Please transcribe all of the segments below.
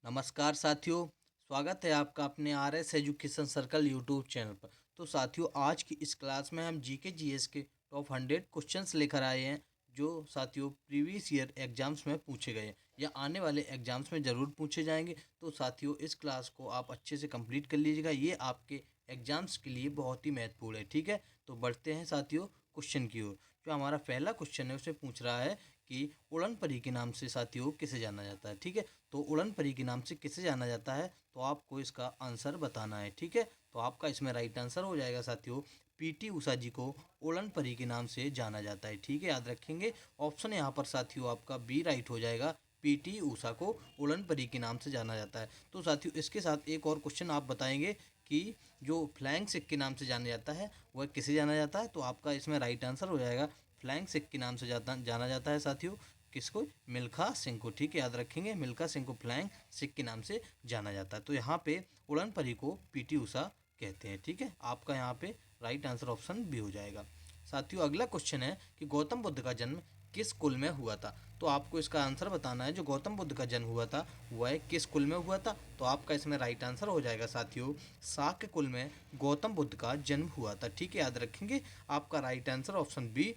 नमस्कार साथियों, स्वागत है आपका अपने R S education circle YouTube channel पर। तो साथियों, आज की इस क्लास में हम जीके जीएस के टॉप 100 क्वेश्चंस लेकर आए हैं, जो साथियों प्रीवियस ईयर एग्जाम्स में पूछे गए या आने वाले एग्जाम्स में ज़रूर पूछे जाएंगे। तो साथियों, इस क्लास को आप अच्छे से कंप्लीट कर लीजिएगा, ये आपके एग्जाम्स के लिए बहुत ही महत्वपूर्ण है। ठीक है, तो बढ़ते हैं साथियों क्वेश्चन की ओर। जो हमारा पहला क्वेश्चन है उसे पूछ रहा है कि उड़न परी के नाम से साथियों किसे जाना जाता है। ठीक है, तो उड़न परी के नाम से किसे जाना जाता है, तो आपको इसका आंसर बताना है। ठीक है, तो आपका इसमें राइट आंसर हो जाएगा साथियों, पीटी उषा जी को उड़न परी के नाम से जाना जाता है। ठीक है, याद रखेंगे। ऑप्शन यहाँ पर साथियों आपका बी राइट हो जाएगा, पीटी उषा को उड़न परी के नाम से जाना जाता है। तो साथियों, इसके साथ एक और क्वेश्चन आप बताएंगे कि जो फ्लाइंग सिख के नाम से जाना जाता है वह किसे जाना जाता है, तो आपका इसमें राइट आंसर हो जाएगा, फ्लाइंग सिख के नाम से जाना जाता है साथियों किसको, मिल्खा सिंह को। ठीक है, याद रखेंगे, मिल्खा सिंह को फ्लाइंग सिख के नाम से जाना जाता है। तो यहाँ पे उड़न परी को पीटी उषा कहते हैं। ठीक है, आपका यहाँ पे राइट आंसर ऑप्शन बी हो जाएगा। साथियों, अगला क्वेश्चन है कि गौतम बुद्ध का जन्म किस कुल में हुआ था, तो आपको इसका आंसर बताना है। जो गौतम बुद्ध का जन्म हुआ था वह किस कुल में हुआ था, तो आपका इसमें राइट आंसर हो जाएगा साथियों, शाक्य कुल में गौतम बुद्ध का जन्म हुआ था। ठीक है, याद रखेंगे, आपका राइट आंसर ऑप्शन बी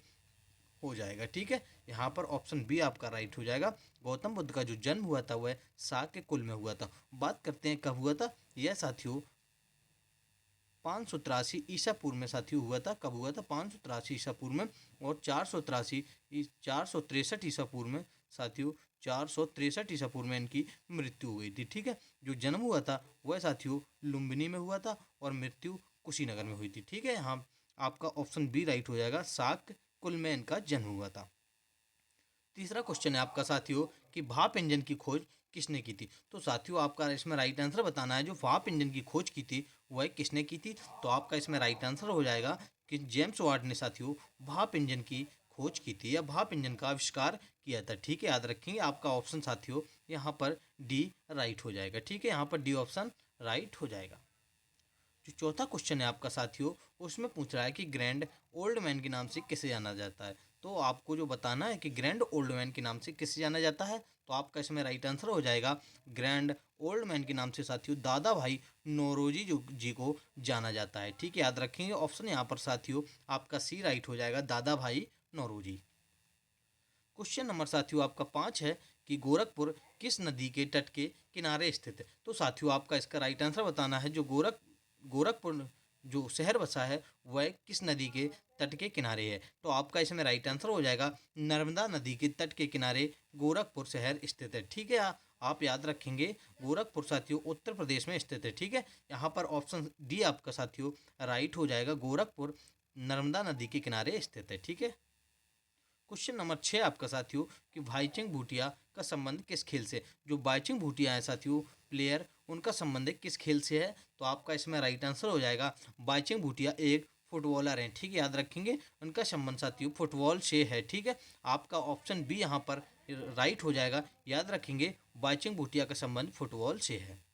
हो जाएगा। ठीक है, यहाँ पर ऑप्शन बी आपका राइट हो जाएगा। गौतम बुद्ध का जो जन्म हुआ था वह शाक्य कुल में हुआ था। बात करते हैं कब हुआ था, यह साथियों 583 ईसा पूर्व में साथियों हुआ था। कब हुआ था, 583 ईसा पूर्व में। और 463 ईसा पूर्व में साथियों, 463 ईसा पूर्व में इनकी मृत्यु हो गई थी। ठीक है, जो जन्म हुआ था वह साथियों लुम्बिनी में हुआ था और मृत्यु कुशीनगर में हुई थी। ठीक है, यहाँ आपका ऑप्शन बी राइट हो जाएगा, शाक्य कुल में इनका जन्म हुआ था। तीसरा क्वेश्चन है आपका साथियों कि भाप इंजन की खोज किसने की थी, तो साथियों आपका इसमें राइट आंसर बताना है। जो भाप इंजन की खोज की थी वह किसने की थी, तो आपका इसमें राइट आंसर हो जाएगा कि जेम्स वाट ने साथियों भाप इंजन की खोज की थी या भाप इंजन का आविष्कार किया था। ठीक है, याद रखेंगे, आपका ऑप्शन साथियों यहाँ पर डी राइट हो जाएगा। ठीक है, यहाँ पर डी ऑप्शन राइट हो जाएगा। जो चौथा क्वेश्चन है आपका साथियों, उसमें पूछ रहा है कि ग्रैंड ओल्ड मैन के नाम से किसे जाना जाता है, तो आपको जो बताना है कि ग्रैंड ओल्ड मैन के नाम से किसे जाना जाता है, तो आपका इसमें राइट आंसर हो जाएगा, ग्रैंड ओल्ड मैन के नाम से साथियों दादा भाई नौरोजी जी को जाना जाता है। ठीक है, याद रखेंगे, ऑप्शन यहाँ पर साथियों आपका सी राइट हो जाएगा, दादा भाई नौरोजी। क्वेश्चन नंबर साथियों आपका 5 है कि गोरखपुर किस नदी के तट के किनारे स्थित है, तो साथियों आपका इसका राइट आंसर बताना है। जो गोरखपुर जो शहर बसा है वह किस नदी के तट के किनारे है, तो आपका इसमें राइट आंसर हो जाएगा, नर्मदा नदी के तट के किनारे गोरखपुर शहर स्थित है। ठीक है, आप याद रखेंगे, गोरखपुर साथियों उत्तर प्रदेश में स्थित है। ठीक है, यहाँ पर ऑप्शन डी आपका साथियों राइट हो जाएगा, गोरखपुर नर्मदा नदी के किनारे स्थित है। ठीक है, क्वेश्चन नंबर 6 आपका साथियों कि भाईचुंग भूटिया का संबंध किस खेल से, जो भाईचुंग भूटिया है साथियों प्लेयर, उनका संबंध किस खेल से है, तो आपका इसमें राइट आंसर हो जाएगा, भाईचुंग भूटिया एक फुटबॉलर हैं। ठीक है, याद रखेंगे, उनका संबंध साथियों फुटबॉल से है। ठीक है, आपका ऑप्शन बी यहाँ पर राइट हो जाएगा, याद रखेंगे, भाईचुंग भूटिया का संबंध फुटबॉल से है।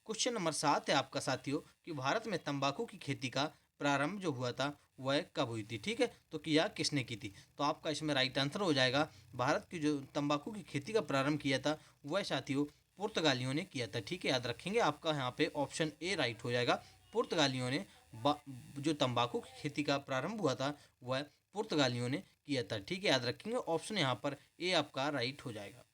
क्वेश्चन नंबर 7 है आपका साथियों कि भारत में तंबाकू की खेती का प्रारंभ जो हुआ था वह कब हुई थी। ठीक है, तो किया किसने की थी, तो आपका इसमें राइट आंसर हो जाएगा, भारत की जो तंबाकू की खेती का प्रारंभ किया था वह साथियों पुर्तगालियों ने किया था। ठीक है, याद रखेंगे, आपका यहाँ पे ऑप्शन ए राइट हो जाएगा, पुर्तगालियों ने जो तंबाकू की खेती का प्रारंभ हुआ था वह पुर्तगालियों ने किया था। ठीक है, याद रखेंगे, ऑप्शन यहाँ पर ए आपका राइट हो जाएगा।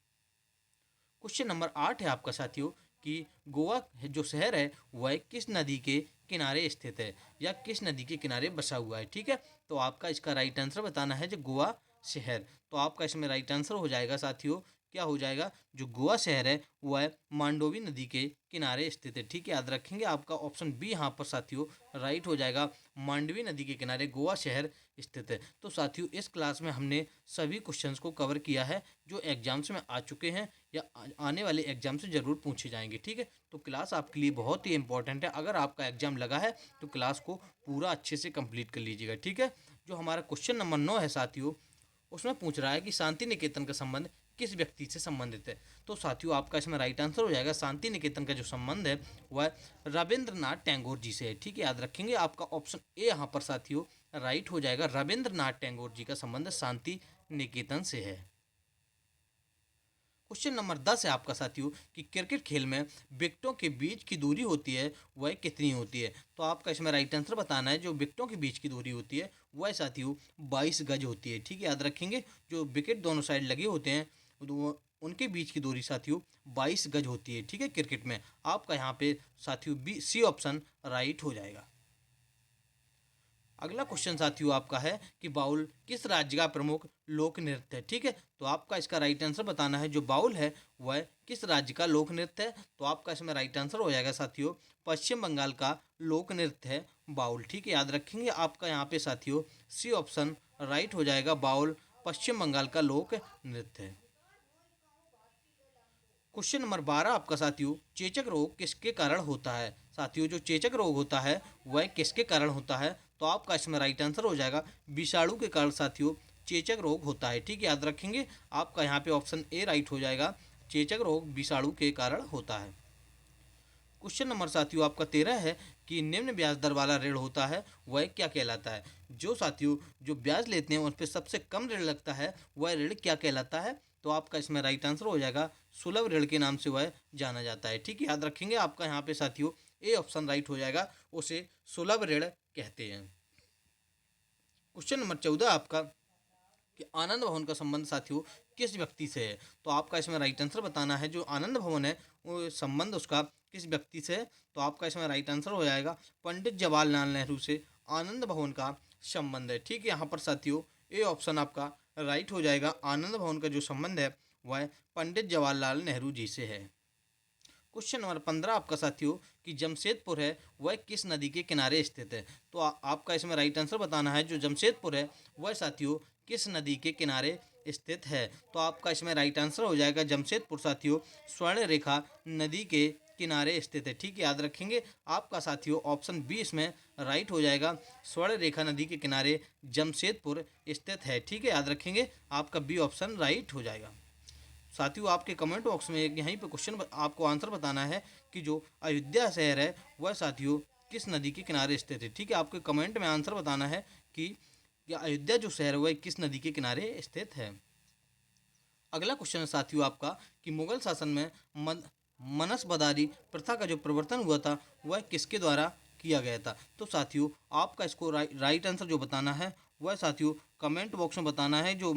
क्वेश्चन नंबर 8 है आपका साथियों कि गोवा जो शहर है वह किस नदी के किनारे स्थित है या किस नदी के किनारे बसा हुआ है। ठीक है, तो आपका इसका राइट आंसर बताना है, जो गोवा शहर, तो आपका इसमें राइट आंसर हो जाएगा साथियों, क्या हो जाएगा, जो गोवा शहर है वह मांडोवी नदी के किनारे स्थित है। ठीक है, याद रखेंगे, आपका ऑप्शन बी यहाँ पर साथियों राइट हो जाएगा, मांडवी नदी के किनारे गोवा शहर स्थित है। तो साथियों, इस क्लास में हमने सभी क्वेश्चंस को कवर किया है जो एग्जाम्स में आ चुके हैं या आने वाले एग्जाम से ज़रूर पूछे जाएंगे। ठीक है, तो क्लास आपके लिए बहुत ही इंपॉर्टेंट है, अगर आपका एग्जाम लगा है तो क्लास को पूरा अच्छे से कंप्लीट कर लीजिएगा। ठीक है, जो हमारा क्वेश्चन नंबर 9 है साथियों, उसमें पूछ रहा है कि शांति निकेतन का संबंध किस व्यक्ति से संबंधित है, तो साथियों आपका इसमें राइट आंसर हो जाएगा, शांति निकेतन का जो संबंध है वह रविंद्रनाथ टैगोर जी से है। ठीक है, याद रखेंगे, आपका ऑप्शन ए यहाँ पर साथियों राइट हो जाएगा, रविंद्रनाथ टैगोर जी का संबंध शांति निकेतन से है। क्वेश्चन नंबर 10 है आपका साथियों कि क्रिकेट खेल में विकेटों के बीच की दूरी होती है वह कितनी होती है। तो आपका इसमें राइट आंसर बताना है। जो विकेटों के बीच की दूरी होती है वह साथियों 22 गज होती है। ठीक है, याद रखेंगे। जो विकेट दोनों साइड लगे होते हैं तो उनके बीच की दूरी साथियों 22 गज होती है। ठीक है, क्रिकेट में आपका यहाँ पे साथियों बी सी ऑप्शन राइट हो जाएगा। अगला क्वेश्चन साथियों आपका है कि बाउल किस राज्य का प्रमुख लोक नृत्य है। ठीक है, तो आपका इसका राइट आंसर बताना है। जो बाउल है वह किस राज्य का लोक नृत्य है। तो आपका इसमें राइट आंसर हो जाएगा साथियों पश्चिम बंगाल का लोक नृत्य है बाउल। ठीक है, याद रखेंगे। आपका यहाँ पे साथियों सी ऑप्शन राइट हो जाएगा। बाउल पश्चिम बंगाल का लोक नृत्य है। क्वेश्चन नंबर 12 आपका साथियों चेचक रोग किसके कारण होता है। साथियों जो चेचक रोग होता है वह किसके कारण होता है। तो आपका इसमें राइट आंसर हो जाएगा विषाणु के कारण साथियों चेचक रोग होता है। ठीक है, याद रखेंगे। आपका यहाँ पे ऑप्शन ए राइट हो जाएगा। चेचक रोग विषाणु के कारण होता है। क्वेश्चन नंबर साथियों आपका 13 है कि निम्न ब्याज दर वाला ऋण होता है वह क्या कहलाता है। जो साथियों जो ब्याज लेते हैं उन पर सबसे कम ऋण लगता है वह ऋण क्या कहलाता है। तो आपका इसमें राइट आंसर हो जाएगा सुलभ ऋण के नाम से वह जाना जाता है। ठीक है, याद रखेंगे। आपका यहाँ पे साथियों ए ऑप्शन राइट हो जाएगा। उसे सुलभ ऋण कहते हैं। क्वेश्चन नंबर 14 आपका कि आनंद भवन का संबंध साथियों किस व्यक्ति से है। तो आपका इसमें राइट आंसर बताना है। जो आनंद भवन है वो संबंध उसका किस व्यक्ति से है। तो आपका इसमें राइट आंसर हो जाएगा पंडित जवाहरलाल नेहरू से आनंद भवन का संबंध है। ठीक है, यहाँ पर साथियों ए ऑप्शन आपका राइट हो जाएगा। आनंद भवन का जो संबंध है वह पंडित जवाहरलाल नेहरू जी से है। क्वेश्चन नंबर 15 आपका साथियों कि जमशेदपुर है वह किस नदी के किनारे स्थित है। तो आपका इसमें राइट आंसर बताना है। जो जमशेदपुर है वह साथियों किस नदी के किनारे स्थित है। तो आपका इसमें राइट आंसर हो जाएगा जमशेदपुर साथियों स्वर्ण रेखा नदी के किनारे स्थित है। ठीक है, याद रखेंगे। आपका साथियों ऑप्शन बी इसमें राइट हो जाएगा। स्वर्ण रेखा नदी के किनारे जमशेदपुर स्थित है। ठीक है, याद रखेंगे। आपका बी ऑप्शन राइट हो जाएगा। साथियों आपके कमेंट बॉक्स में यहीं पे क्वेश्चन आपको आंसर बताना है कि जो अयोध्या शहर है वह साथियों किस नदी के किनारे स्थित है। ठीक है, आपके कमेंट में आंसर बताना है कि अयोध्या जो शहर है वह किस नदी के किनारे स्थित है। अगला क्वेश्चन है साथियों आपका कि मुगल शासन में मनसबदारी प्रथा का जो प्रवर्तन हुआ था वह किसके द्वारा किया गया था। तो साथियों आपका इसको राइट आंसर जो बताना है वह साथियों कमेंट बॉक्स में बताना है। जो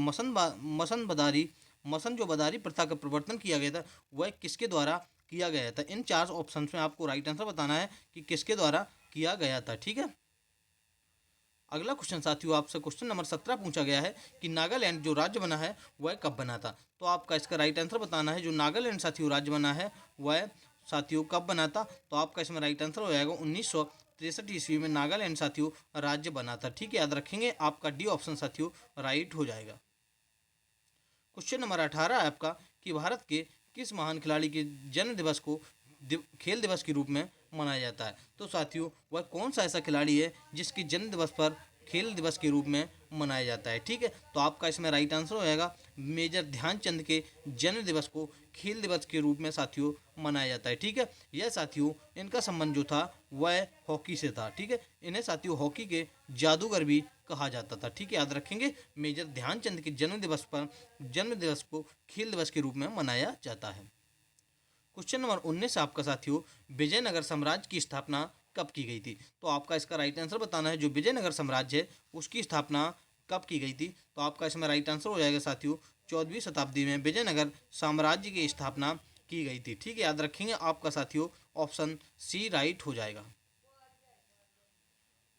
मसन जो बदारी प्रथा का प्रवर्तन किया गया था वह किसके द्वारा किया गया था। इन 4 ऑप्शन में आपको राइट आंसर बताना है कि किसके द्वारा किया गया था। ठीक है, अगला क्वेश्चन साथियों आपसे क्वेश्चन नंबर 17 पूछा गया है कि नागालैंड जो राज्य बना है वह कब बना था। तो आपका इसका राइट आंसर बताना है। जो नागालैंड साथियों राज्य बना है वह साथियों कब बना था। तो आपका इसमें राइट आंसर हो जाएगा 1963 ईस्वी में नागालैंड साथियों राज्य बना था। ठीक है, याद रखेंगे। आपका डी ऑप्शन साथियों राइट हो जाएगा। क्वेश्चन नंबर 18 है आपका कि भारत के किस महान खिलाड़ी के जन्म दिवस को खेल दिवस के रूप में मनाया जाता है। तो साथियों वह कौन सा ऐसा खिलाड़ी है जिसके जन्म दिवस पर खेल दिवस के रूप में मनाया जाता है। ठीक है, तो आपका इसमें राइट आंसर हो जाएगा मेजर ध्यानचंद के जन्म दिवस को खेल दिवस के रूप में साथियों मनाया जाता है। ठीक है, यह साथियों इनका संबंध जो था वह हॉकी से था। ठीक है, इन्हें साथियों हॉकी के जादूगर भी कहा जाता था। ठीक है, याद रखेंगे। मेजर ध्यानचंद के जन्म दिवस को खेल दिवस के रूप में मनाया जाता है। क्वेश्चन नंबर 19 आपका साथियों विजयनगर साम्राज्य की स्थापना कब की गई थी। तो आपका इसका राइट आंसर बताना है। जो विजयनगर साम्राज्य है उसकी स्थापना कब की गई थी। तो आपका इसमें राइट आंसर हो जाएगा साथियों 14वीं शताब्दी में विजयनगर साम्राज्य की स्थापना की गई थी। ठीक है, याद रखेंगे। आपका साथियों ऑप्शन सी राइट हो जाएगा।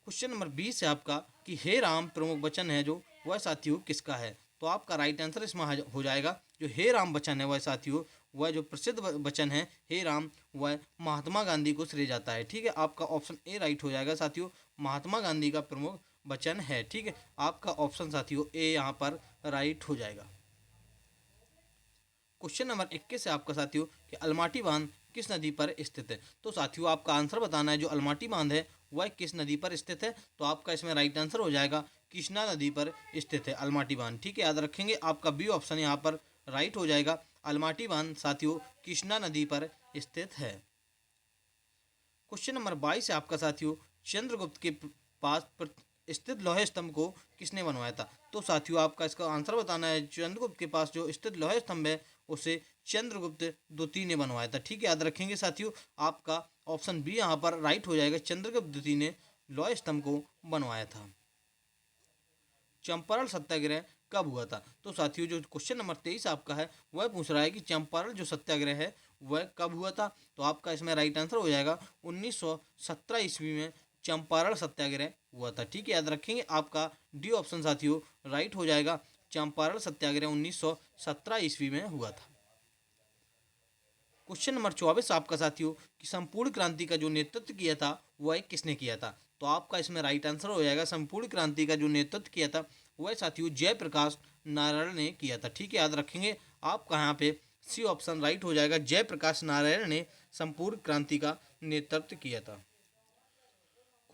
क्वेश्चन नंबर 20 है आपका कि हे राम प्रमुख वचन है जो वह साथियों किसका है। तो आपका राइट आंसर इसमें हो जाएगा। जो हे राम वचन है वह साथियों वह जो प्रसिद्ध वचन है हे राम वह महात्मा गांधी को श्रेय जाता है। ठीक है, आपका ऑप्शन ए राइट हो जाएगा साथियों। महात्मा गांधी का प्रमुख वचन है। ठीक है, आपका ऑप्शन साथियों ए यहाँ पर राइट हो जाएगा। क्वेश्चन नंबर 21 है आपका साथियों कि अलमाटी बांध किस नदी पर स्थित है। तो साथियों आपका आंसर बताना है। जो अलमाटी बांध है वह किस नदी पर स्थित है। तो आपका इसमें राइट आंसर हो जाएगा कृष्णा नदी पर स्थित है अलमाटी बांध। ठीक है, याद रखेंगे। आपका बी ऑप्शन यहाँ पर राइट हो जाएगा। अलमाटी बांध साथियों कृष्णा नदी पर स्थित है। क्वेश्चन नंबर 22 है आपका साथियों चंद्रगुप्त के पास स्थित लोहे स्तंभ को किसने बनवाया था। तो साथियों आपका इसका आंसर बताना है। चंद्रगुप्त के पास जो स्थित लोहे स्तंभ है उसे चंद्रगुप्त द्वितीय ने बनवाया था। ठीक है, याद रखेंगे साथियों। आपका ऑप्शन बी यहाँ पर राइट हो जाएगा, चंद्रगुप्त द्वितीय ने लौह स्तंभ को बनवाया था। चंपारण सत्याग्रह कब हुआ था? तो साथियों जो क्वेश्चन नंबर 23 आपका है वह पूछ रहा है कि चंपारण जो सत्याग्रह है वह कब हुआ था। तो आपका इसमें राइट आंसर हो जाएगा 1917 ईस्वी में चंपारण सत्याग्रह हुआ था। ठीक है, याद रखेंगे। आपका डी ऑप्शन साथियों राइट हो जाएगा, चंपारण सत्याग्रह 1917 ईस्वी में हुआ था। क्वेश्चन नंबर 24 आपका साथियों कि संपूर्ण क्रांति का जो नेतृत्व किया था वह किसने किया था? तो आपका इसमें राइट आंसर हो जाएगा, संपूर्ण क्रांति का जो नेतृत्व किया था वह साथियों जयप्रकाश नारायण ने किया था। ठीक है, याद रखेंगे। आपका यहाँ पे सी ऑप्शन राइट हो जाएगा, जयप्रकाश नारायण ने संपूर्ण क्रांति का नेतृत्व किया था।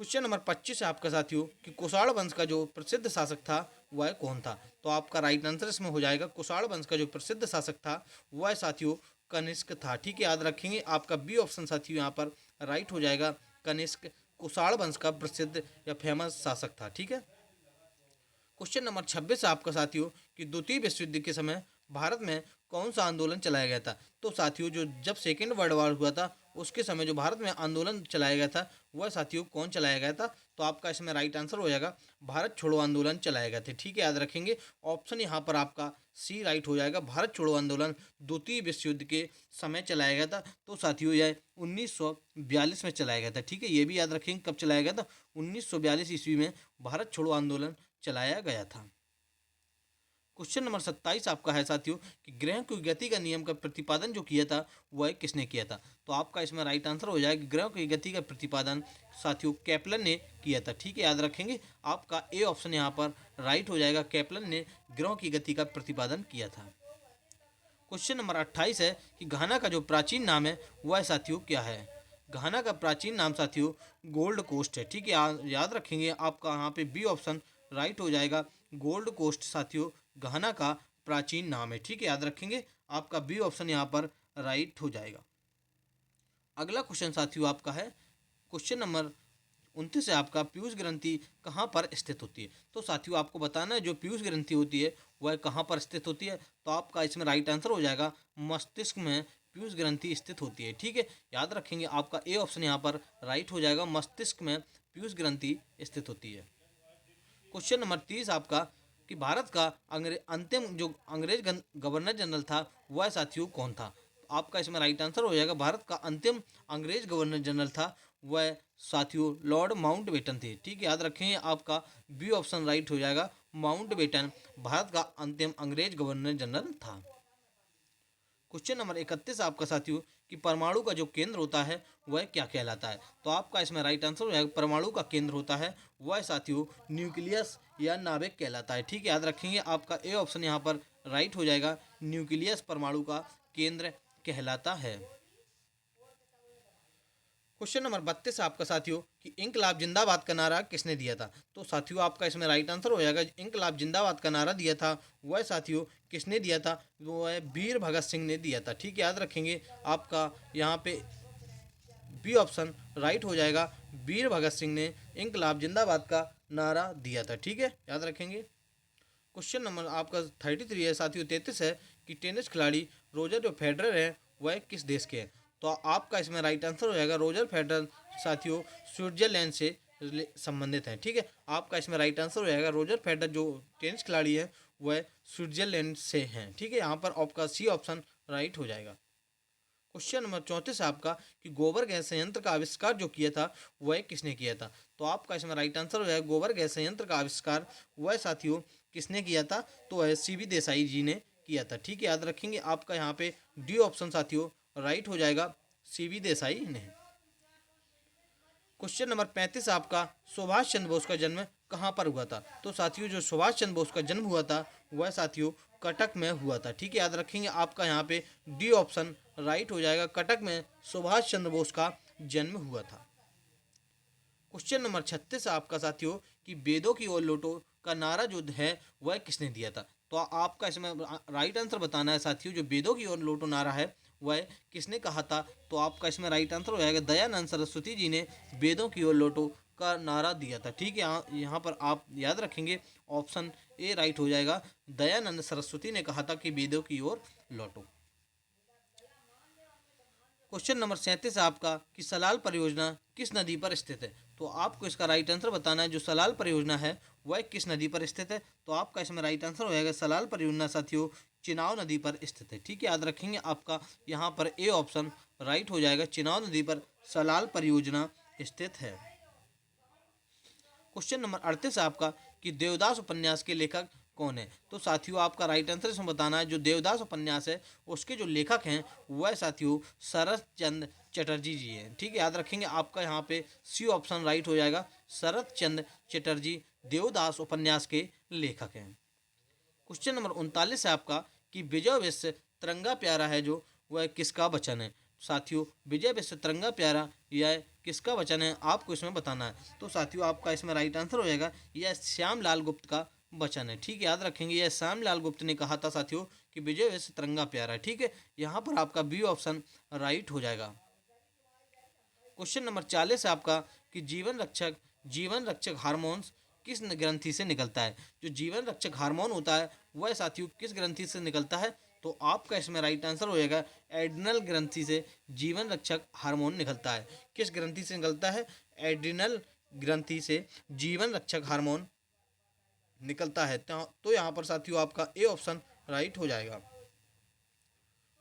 क्वेश्चन नंबर 25 है आपका साथियों कि कुषाण वंश का जो प्रसिद्ध शासक था वह कौन था? तो आपका राइट आंसर इसमें हो जाएगा, कुषाण वंश का जो प्रसिद्ध शासक था वह साथियों कनिष्क था। ठीक है, याद रखेंगे। आपका बी ऑप्शन साथियों यहाँ पर राइट हो जाएगा, कनिष्क कुषाण वंश का प्रसिद्ध या फेमस शासक था। ठीक है। क्वेश्चन नंबर 26 आपका साथियों कि द्वितीय विश्व युद्ध के समय भारत में कौन सा आंदोलन चलाया गया था? तो साथियों जो जब सेकेंड वर्ल्ड वॉर हुआ था उसके समय जो भारत में आंदोलन चलाया गया था वह साथियों कौन चलाया गया था? तो आपका इसमें राइट आंसर हो जाएगा, भारत छोड़ो आंदोलन चलाए गए थे। ठीक है, याद रखेंगे। ऑप्शन यहाँ पर आपका सी राइट हो जाएगा, भारत छोड़ो आंदोलन द्वितीय विश्व युद्ध के समय चलाया गया था। तो साथियों यह 1942 में चलाया गया था। ठीक है, ये भी याद रखेंगे कब चलाया गया था, 1942 ईस्वी में भारत छोड़ो आंदोलन चलाया गया था। क्वेश्चन नंबर 27 आपका है साथियों कि ग्रह की गति का नियम का प्रतिपादन जो किया था वह किसने किया था? तो आपका इसमें राइट आंसर हो जाएगा, ग्रह की गति का प्रतिपादन साथियों केपलर ने किया था। ठीक है, याद रखेंगे। आपका ए ऑप्शन यहाँ पर राइट हो जाएगा, केपलर ने ग्रह की गति का प्रतिपादन किया था। क्वेश्चन नंबर 28 है कि घाना का जो प्राचीन नाम है वह साथियों क्या है? घाना का प्राचीन नाम साथियों गोल्ड कोस्ट है। ठीक है, याद रखेंगे। आपका यहाँ पे बी ऑप्शन राइट हो जाएगा, गोल्ड कोस्ट साथियों घाना का प्राचीन नाम है। ठीक है, याद रखेंगे। आपका बी ऑप्शन यहाँ पर राइट हो जाएगा। अगला क्वेश्चन साथियों आपका है क्वेश्चन नंबर 29 है आपका, पीयूष ग्रंथि कहाँ पर स्थित होती है? तो साथियों आपको बताना है जो पीयूष ग्रंथि होती है वह कहाँ पर स्थित होती है। तो आपका इसमें राइट आंसर हो जाएगा, मस्तिष्क में पीयूष ग्रंथि स्थित होती है। ठीक है, याद रखेंगे। आपका ए ऑप्शन यहाँ पर राइट हो जाएगा, मस्तिष्क में पीयूष ग्रंथि स्थित होती है। क्वेश्चन नंबर 30 आपका कि भारत का अंतिम जो अंग्रेज गवर्नर जनरल था वह साथियों कौन था? आपका इसमें राइट आंसर हो जाएगा, भारत का अंतिम अंग्रेज गवर्नर जनरल था वह साथियों लॉर्ड माउंटबेटन थे। ठीक है, याद रखें। आपका बी ऑप्शन राइट हो जाएगा, माउंटबेटन भारत का अंतिम अंग्रेज गवर्नर जनरल था। क्वेश्चन नंबर 31 आपका साथियों कि परमाणु का जो केंद्र होता है वह क्या कहलाता है? तो आपका इसमें राइट आंसर हो जाएगा, परमाणु का केंद्र होता है वह साथियों न्यूक्लियस या नाभिक कहलाता है। ठीक है, याद रखेंगे। आपका ए ऑप्शन यहाँ पर राइट हो जाएगा, न्यूक्लियस परमाणु का केंद्र कहलाता है। क्वेश्चन नंबर 32 आपका साथियों कि इंकलाब जिंदाबाद का नारा किसने दिया था? तो साथियों आपका इसमें राइट आंसर हो जाएगा, इंकलाब जिंदाबाद का नारा दिया था वह साथियों किसने दिया था? वो है वीर भगत सिंह ने दिया था। ठीक है, याद रखेंगे। आपका यहाँ पे बी ऑप्शन राइट हो जाएगा, वीर भगत सिंह ने इंकलाब जिंदाबाद का नारा दिया था। ठीक है, याद रखेंगे। क्वेश्चन नंबर आपका 33 है साथियों, 33 है कि टेनिस खिलाड़ी रोजर जो फेडरर है वह किस देश के हैं? तो आपका इसमें राइट आंसर हो जाएगा, रोजर फेडरर साथियों स्विट्जरलैंड से संबंधित हैं। ठीक है, आपका इसमें राइट आंसर हो जाएगा, रोजर फेडरर जो टेनिस खिलाड़ी है वह स्विट्जरलैंड से हैं। ठीक है, यहाँ पर आपका सी ऑप्शन राइट हो जाएगा। क्वेश्चन नंबर 34 आपका कि गोबर गैस संयंत्र का आविष्कार जो किया था वह किसने किया था? तो आपका इसमें राइट आंसर हो जाएगा, गोबर गैस संयंत्र का आविष्कार वह साथियों किसने किया था? तो वह सीवी देसाई जी ने किया था। ठीक है, याद रखेंगे। आपका यहाँ पे डी ऑप्शन साथियों राइट हो जाएगा, सीवी देसाई ने। क्वेश्चन नंबर 35 आपका सुभाष चंद्र बोस का जन्म कहाँ पर हुआ था? तो साथियों जो सुभाष चंद्र बोस का जन्म हुआ था वह साथियों कटक में हुआ था। ठीक है, याद रखेंगे। आपका यहाँ पे डी ऑप्शन राइट हो जाएगा, कटक में सुभाष चंद्र बोस का जन्म हुआ था। क्वेश्चन नंबर 36 आपका साथियों कि वेदों की ओर लौटो का नारा जो है वह किसने दिया था? तो आपका इसमें राइट आंसर बताना है साथियों, जो वेदों की ओर लौटो नारा है वह किसने कहा था? तो आपका इसमें राइट आंसर हो जाएगा, दयानंद सरस्वती जी ने वेदों की ओर लौटो का नारा दिया था। ठीक है, यहाँ पर आप याद रखेंगे, ऑप्शन ए राइट हो जाएगा, दयानंद सरस्वती ने कहा था कि वेदों की ओर लौटो। क्वेश्चन नंबर 37 है आपका कि सलाल परियोजना किस नदी पर स्थित है। तो आपको इसका राइट आंसर बताना है। जो सलाल परियोजना है वह किस नदी पर स्थित है। तो आपका इसमें राइट आंसर हो जाएगा सलाल परियोजना साथियों चिनाव नदी पर स्थित है। ठीक है, याद रखेंगे आपका यहाँ पर ए ऑप्शन राइट हो जाएगा। चिनाव नदी पर सलाल परियोजना स्थित है। क्वेश्चन नंबर 38 है आपका कि देवदास उपन्यास के लेखक कौन है। तो साथियों आपका राइट आंसर इसमें बताना है। जो देवदास उपन्यास है उसके जो लेखक हैं वह साथियों शरत चंद्र चटर्जी जी हैं। ठीक है, याद रखेंगे आपका यहाँ पे सी ऑप्शन राइट हो जाएगा। शरत चंद्र चटर्जी देवदास उपन्यास के लेखक हैं। क्वेश्चन नंबर 39 है आपका कि विजय विश्व तिरंगा प्यारा है जो वह किसका वचन है। साथियों विजय विश्व तिरंगा प्यारा यह किसका वचन है आपको इसमें बताना है। तो साथियों आपका इसमें राइट आंसर हो जाएगा यह श्यामलाल गुप्त का वचन है। ठीक है, याद रखेंगे यह श्यामलाल गुप्त ने कहा था साथियों कि विजय विश्व तिरंगा प्यारा है। ठीक है, यहाँ पर आपका बी ऑप्शन राइट हो जाएगा। क्वेश्चन नंबर 40 है आपका कि जीवन रक्षक हार्मोन्स किस ग्रंथि से निकलता है। जो जीवन रक्षक हार्मोन होता है वह साथियों किस ग्रंथि से निकलता है। तो आपका इसमें राइट आंसर हो जाएगा एड्रिनल ग्रंथि से जीवन रक्षक हार्मोन निकलता है। किस ग्रंथि से निकलता है। एड्रिनल ग्रंथि से जीवन रक्षक हार्मोन निकलता है। तो यहाँ पर साथियों आपका ए ऑप्शन राइट हो जाएगा।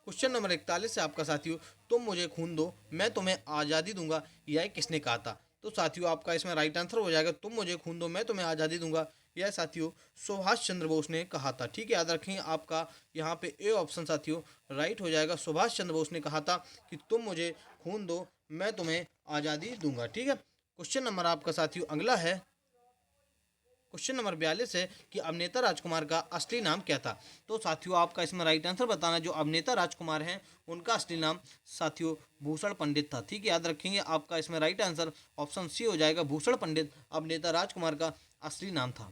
क्वेश्चन नंबर 41 से आपका साथियों तुम मुझे खून दो मैं तुम्हें आज़ादी दूंगा यह किसने कहा था। तो साथियों आपका इसमें राइट आंसर हो जाएगा तुम मुझे खून दो मैं तुम्हें आज़ादी दूंगा यह साथियों सुभाष चंद्र बोस ने कहा था। ठीक है, याद रखेंगे आपका यहाँ पे ए ऑप्शन साथियों राइट हो जाएगा। सुभाष चंद्र बोस ने कहा था कि तुम मुझे खून दो मैं तुम्हें आज़ादी दूंगा। ठीक है, क्वेश्चन नंबर आपका साथियों अगला है। क्वेश्चन नंबर 42 है कि अभिनेता राजकुमार का असली नाम क्या था। तो साथियों आपका इसमें राइट आंसर बताना। जो अभिनेता राजकुमार हैं उनका असली नाम साथियों भूषण पंडित था। ठीक है, याद रखेंगे आपका इसमें राइट आंसर ऑप्शन सी हो जाएगा। भूषण पंडित अभिनेता राजकुमार का असली नाम था।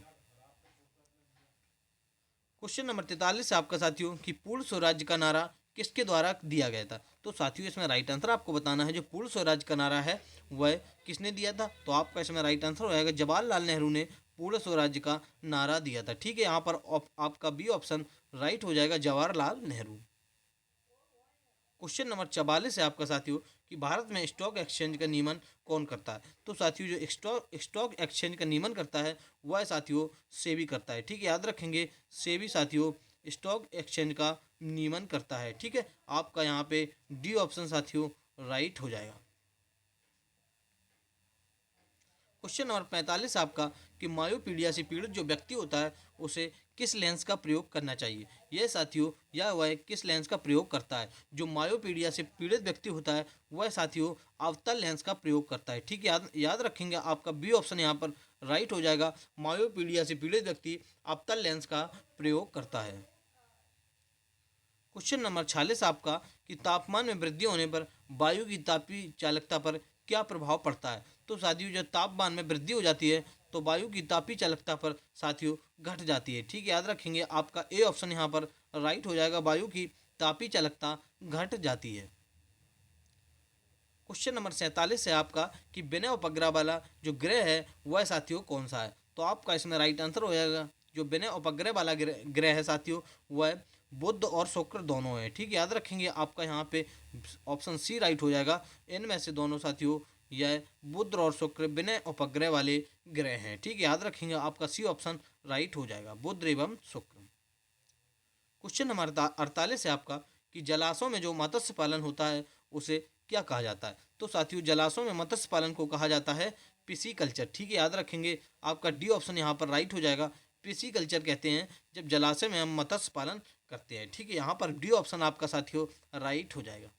क्वेश्चन नंबर 43 है आपका साथियों कि पूर्ण स्वराज्य का नारा किसके द्वारा दिया गया था। तो साथियों इसमें राइट आंसर आपको बताना है। जो पूर्ण स्वराज्य का नारा है वह किसने दिया था। तो आपका इसमें राइट आंसर हो जाएगा जवाहरलाल नेहरू ने पूर्ण स्वराज्य का नारा दिया था। ठीक है, यहाँ पर आपका बी ऑप्शन राइट हो जाएगा जवाहरलाल नेहरू। क्वेश्चन नंबर 44 है आपका साथियों कि भारत में स्टॉक एक्सचेंज का नियमन कौन करता है। तो साथियों जो स्टॉक एक्सचेंज का नियमन करता है वह साथियों सेबी करता है। ठीक है, याद रखेंगे सेबी साथियों स्टॉक एक्सचेंज का नियमन करता है। ठीक है, आपका यहाँ पे डी ऑप्शन साथियों राइट हो जाएगा। क्वेश्चन नंबर 45 आपका कि मायोपीडिया से पीड़ित जो व्यक्ति होता है उसे किस लेंस का प्रयोग करना चाहिए। यह साथियों यह वह किस लेंस का प्रयोग करता है। जो मायोपीडिया से पीड़ित व्यक्ति होता है वह साथियों अवतल लेंस का प्रयोग करता है। ठीक है, याद रखेंगे आपका बी ऑप्शन यहाँ पर राइट हो जाएगा। मायोपीडिया से पीड़ित व्यक्ति अवतल लेंस का प्रयोग करता है। क्वेश्चन नंबर 46 आपका कि तापमान में वृद्धि होने पर वायु की तापीय चालकता पर क्या प्रभाव पड़ता है। तो साथियों जब तापमान में वृद्धि हो जाती है तो वायु की तापीय चालकता पर साथियों घट जाती है। ठीक है, याद रखेंगे आपका ए ऑप्शन यहाँ पर राइट हो जाएगा। वायु की तापीय चालकता घट जाती है। क्वेश्चन नंबर 47 है आपका कि बिना उपग्रह वाला जो ग्रह है वह साथियों कौन सा है। तो आपका इसमें राइट आंसर हो जाएगा जो बिना उपग्रह वाला ग्रह है साथियों वह बुध और शुक्र दोनों है। ठीक है, याद रखेंगे आपका यहाँ पे ऑप्शन सी राइट हो जाएगा। इनमें से दोनों साथियों यह बुध और शुक्र बिना उपग्रह वाले ग्रह हैं। ठीक है, याद रखेंगे आपका सी ऑप्शन राइट हो जाएगा बुध एवं शुक्र। क्वेश्चन नंबर 48 है आपका कि जलाशयों में जो मत्स्य पालन होता है उसे क्या कहा जाता है। तो साथियों जलाशयों में मत्स्य पालन को कहा जाता है पिसीकल्चर। ठीक है, याद रखेंगे आपका डी ऑप्शन यहाँ पर राइट हो जाएगा। पिसीकल्चर कहते हैं जब जलाशय में हम मत्स्य पालन करते हैं। ठीक है, यहाँ पर डी ऑप्शन आपका साथियों राइट हो जाएगा।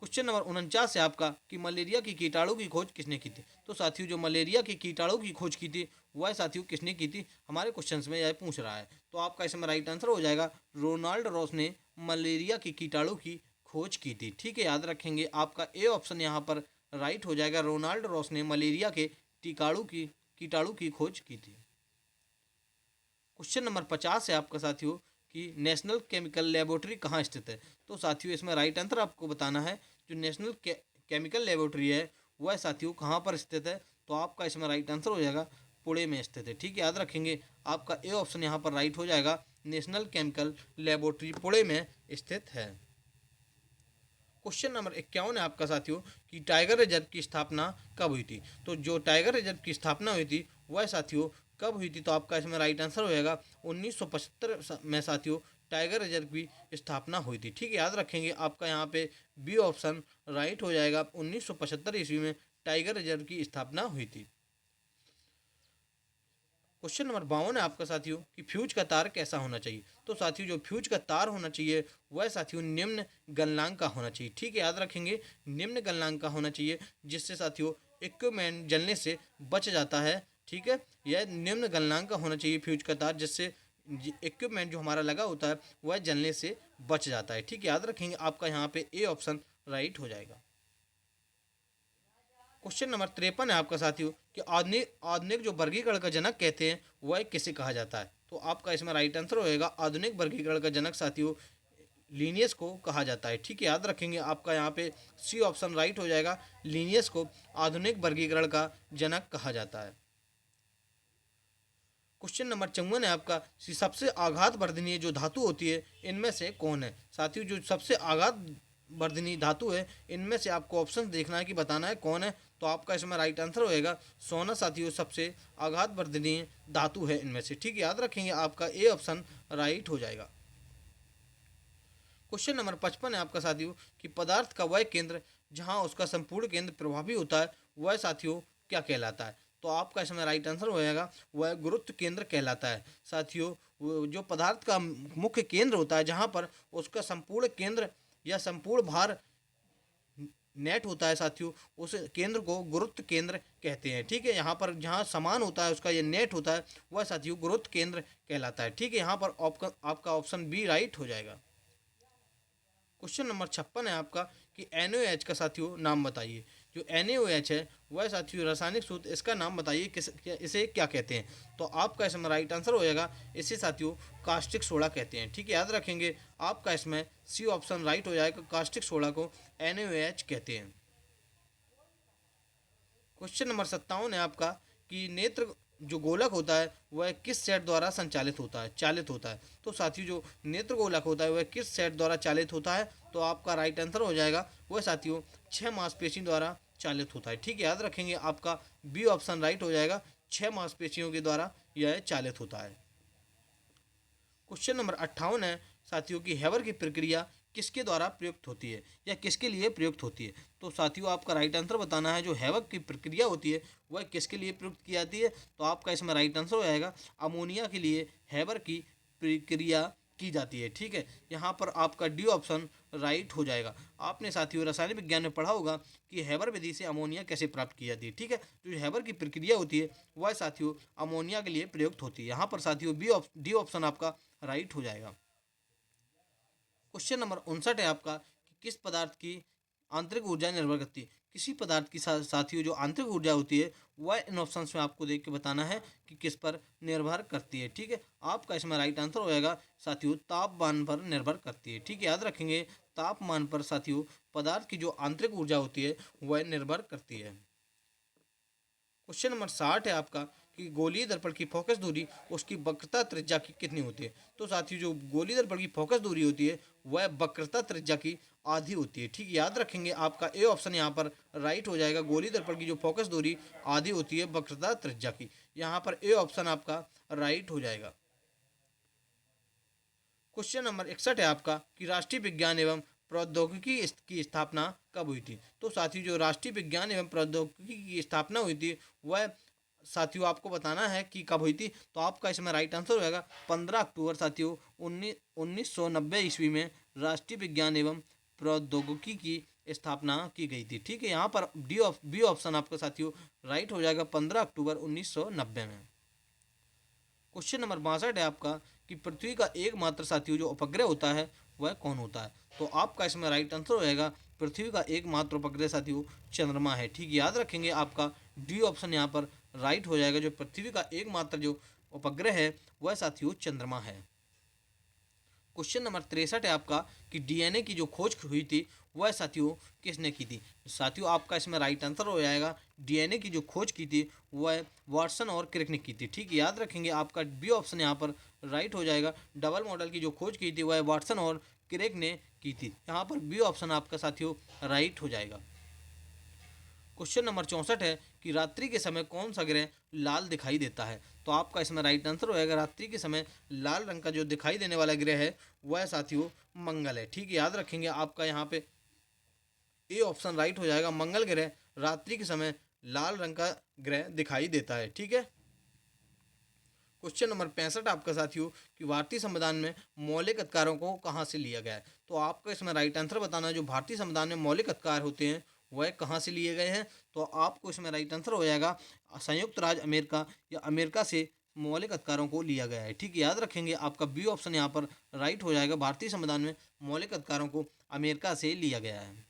क्वेश्चन नंबर 49 है आपका कि मलेरिया की कीटाणु की खोज किसने की थी। तो साथियों जो मलेरिया की कीटाणु की खोज की थी वह साथियों किसने की थी हमारे क्वेश्चंस में यह पूछ रहा है। तो आपका इसमें राइट आंसर हो जाएगा रोनाल्ड रॉस ने मलेरिया की कीटाणु की खोज की थी। ठीक है, याद रखेंगे आपका ए ऑप्शन यहाँ पर राइट हो जाएगा। रोनाल्ड रॉस ने मलेरिया के कीटाणु की खोज की थी। क्वेश्चन नंबर 50 है आपका साथियों कि नेशनल केमिकल लेबोरेटरी कहाँ स्थित है। तो साथियों इसमें राइट आंसर आपको बताना है। जो नेशनल केमिकल लेबोरेटरी है वह साथियों कहाँ पर स्थित है। तो आपका इसमें राइट आंसर हो जाएगा पुणे में स्थित है। ठीक है, याद रखेंगे आपका ए ऑप्शन यहाँ पर राइट हो जाएगा। नेशनल केमिकल लेबोरेटरी पुणे में स्थित है। क्वेश्चन नंबर 51 है आपका साथियों कि टाइगर रिजर्व की स्थापना कब हुई थी। तो जो टाइगर रिजर्व की स्थापना हुई थी वह साथियों कब हुई थी, तो आपका इसमें राइट आंसर होएगा 1975 में साथियों टाइगर रिजर्व की स्थापना हुई थी। ठीक है, याद रखेंगे आपका यहाँ पे बी ऑप्शन राइट हो जाएगा। 1975 ईस्वी में टाइगर रिजर्व की स्थापना हुई थी। क्वेश्चन नंबर 52 है आपका साथियों कि फ्यूज का तार कैसा होना चाहिए। तो साथियों जो फ्यूज का तार होना चाहिए वह साथियों निम्न गलनांक का होना चाहिए। ठीक है, याद रखेंगे निम्न गलनांक का होना चाहिए, जिससे साथियों इक्विपमेंट जलने से बच जाता है। ठीक है, यह निम्न गलनांक का होना चाहिए फ्यूज का तार, जिससे इक्विपमेंट जो हमारा लगा होता है वह जलने से बच जाता है। ठीक है, याद रखेंगे आपका यहाँ पे ए ऑप्शन राइट हो जाएगा। क्वेश्चन नंबर 53 है आपका साथियों कि आधुनिक आधुनिक जो वर्गीकरण का जनक कहते हैं वह किसे कहा जाता है। तो आपका इसमें राइट आंसर होएगा आधुनिक वर्गीकरण का जनक साथियों लीनियस को कहा जाता है। ठीक है, याद रखेंगे आपका यहाँ पे सी ऑप्शन राइट हो जाएगा। लीनियस को आधुनिक वर्गीकरण का जनक कहा जाता है। क्वेश्चन नंबर 54 है आपका कि सबसे आघात वर्धनीय जो धातु होती है इनमें से कौन है। साथियों जो सबसे आघात वर्धनीय धातु है इनमें से आपको ऑप्शन देखना है कि बताना है कौन है। तो आपका इसमें राइट आंसर होएगा सोना साथियों सबसे आघात वर्धनीय धातु है इनमें से। ठीक है, याद रखेंगे आपका ए ऑप्शन राइट हो जाएगा। क्वेश्चन नंबर 55 है आपका साथियों कि पदार्थ का वह केंद्र जहां उसका संपूर्ण केंद्र प्रभावी होता है वह साथियों क्या कहलाता है। तो आपका इसमें राइट आंसर हो जाएगा वह गुरुत्व केंद्र कहलाता है। साथियों जो पदार्थ का मुख्य केंद्र होता है जहां पर उसका संपूर्ण केंद्र या संपूर्ण भार नेट होता है साथियों, उस केंद्र को गुरुत्व केंद्र कहते हैं। ठीक है, यहाँ पर जहाँ समान होता है उसका ये नेट होता है वह साथियों गुरुत्व केंद्र कहलाता है। ठीक है, यहाँ पर आपका ऑप्शन बी राइट हो जाएगा। क्वेश्चन नंबर 56 है आपका कि NaOH का साथियों नाम बताइए। जो NaOH है वह साथियों रासायनिक सूत्र, इसका नाम बताइए इसे क्या कहते हैं। तो आपका इसमें राइट आंसर हो जाएगा इसे साथियों कास्टिक सोडा कहते हैं। ठीक है, याद रखेंगे आपका इसमें सी ऑप्शन राइट हो जाएगा। कास्टिक सोडा को NaOH कहते हैं। क्वेश्चन नंबर 57 है आपका कि नेत्र जो गोलक होता है वह किस सेट द्वारा संचालित होता है चालित होता है। तो साथियों जो नेत्र गोलक होता है वह किस सेट द्वारा चालित होता है। तो आपका राइट आंसर हो जाएगा वह साथियों 6 मांसपेशियों द्वारा चालित होता है। ठीक है, याद रखेंगे आपका बी ऑप्शन राइट हो जाएगा। 6 मांसपेशियों के द्वारा यह चालित होता है। क्वेश्चन नंबर 58 है साथियों की हैवर की प्रक्रिया किसके द्वारा प्रयुक्त होती है या किसके लिए प्रयुक्त होती है। तो साथियों आपका राइट आंसर बताना है जो हैवर की प्रक्रिया होती है वह किसके लिए प्रयुक्त की जाती है। तो आपका इसमें राइट आंसर हो जाएगा अमोनिया के लिए हैवर की प्रक्रिया की जाती है। ठीक है, यहाँ पर आपका डी ऑप्शन राइट हो जाएगा। आपने साथियों रासायनिक विज्ञान में पढ़ा होगा कि हैवर विधि से अमोनिया कैसे प्राप्त की जाती है। ठीक है, जो हैवर की प्रक्रिया होती है वह साथियों अमोनिया के लिए प्रयुक्त होती है। यहाँ पर साथियों डी ऑप्शन आपका राइट हो जाएगा। क्वेश्चन नंबर 59 है आपका कि किस पदार्थ की आंतरिक ऊर्जा निर्भर करती है। किसी पदार्थ की साथियों जो आंतरिक ऊर्जा होती है वह इन ऑप्शंस में आपको देख के बताना है कि किस पर निर्भर करती है। ठीक है, आपका इसमें राइट आंसर हो जाएगा साथियों तापमान पर निर्भर करती है। ठीक है, याद रखेंगे तापमान पर साथियों पदार्थ की जो आंतरिक ऊर्जा होती है वह निर्भर करती है। क्वेश्चन नंबर 60 है आपका कि गोलीय दर्पण की फोकस दूरी उसकी वक्रता त्रिज्या की कितनी होती है। तो साथियों जो गोलीय दर्पण की फोकस दूरी होती है वह वक्रता त्रिज्या की आधी होती है। ठीक, याद रखेंगे आपका ए ऑप्शन यहाँ पर राइट हो जाएगा। गोलीय दर्पण की जो फोकस दूरी आधी होती है वक्रता त्रिज्या की, यहाँ पर ए ऑप्शन आपका राइट हो जाएगा। क्वेश्चन नंबर 61 है आपका कि राष्ट्रीय विज्ञान एवं प्रौद्योगिकी की स्थापना कब हुई थी। तो साथियों जो राष्ट्रीय विज्ञान एवं प्रौद्योगिकी की स्थापना हुई थी वह साथियों आपको बताना है कि कब हुई थी। तो आपका इसमें राइट आंसर हो जाएगा 15 अक्टूबर साथियों 1990 ईस्वी में राष्ट्रीय विज्ञान एवं प्रौद्योगिकी की स्थापना की गई थी। ठीक है, यहाँ पर बी ऑप्शन आपका साथियों राइट हो जाएगा 15 अक्टूबर 1990 में। क्वेश्चन नंबर 62 है आपका कि पृथ्वी का एकमात्र साथियों जो उपग्रह होता है वह कौन होता है। तो आपका इसमें राइट आंसर हो जाएगा पृथ्वी का एकमात्र उपग्रह साथियों चंद्रमा है। ठीक, याद रखेंगे आपका डी ऑप्शन यहाँ पर राइट हो जाएगा। जो पृथ्वी का एकमात्र जो उपग्रह है वह साथियों चंद्रमा है। क्वेश्चन नंबर 63 है आपका कि डीएनए की जो खोज हुई थी वह साथियों किसने की थी। साथियों आपका इसमें राइट आंसर हो जाएगा डीएनए की जो खोज की थी वह वाटसन और क्रिक ने की थी। ठीक, याद रखेंगे आपका बी ऑप्शन यहाँ पर राइट हो जाएगा। डबल मॉडल की जो खोज की थी वह वाटसन और क्रेग ने की थी। यहाँ पर बी ऑप्शन आपका साथियों राइट हो जाएगा। क्वेश्चन नंबर 64 है कि रात्रि के समय कौन सा ग्रह लाल दिखाई देता है। तो आपका इसमें राइट आंसर होएगा रात्रि के समय लाल रंग का जो दिखाई देने वाला ग्रह है वह साथियों मंगल है। ठीक है, याद रखेंगे आपका यहाँ पे ए ऑप्शन राइट हो जाएगा। मंगल ग्रह रात्रि के समय लाल रंग का ग्रह दिखाई देता है। ठीक है। क्वेश्चन नंबर 65 आपका साथियों कि भारतीय संविधान में मौलिक अधिकारों को कहाँ से लिया गया है। तो आपको इसमें राइट आंसर बताना है जो भारतीय संविधान में मौलिक अधिकार होते हैं वह कहाँ से लिए गए हैं। तो आपको इसमें राइट आंसर हो जाएगा संयुक्त राज्य अमेरिका या अमेरिका से मौलिक अधिकारों को लिया गया है। ठीक है, याद रखेंगे आपका बी ऑप्शन यहाँ पर राइट हो जाएगा। भारतीय संविधान में मौलिक अधिकारों को अमेरिका से लिया गया है।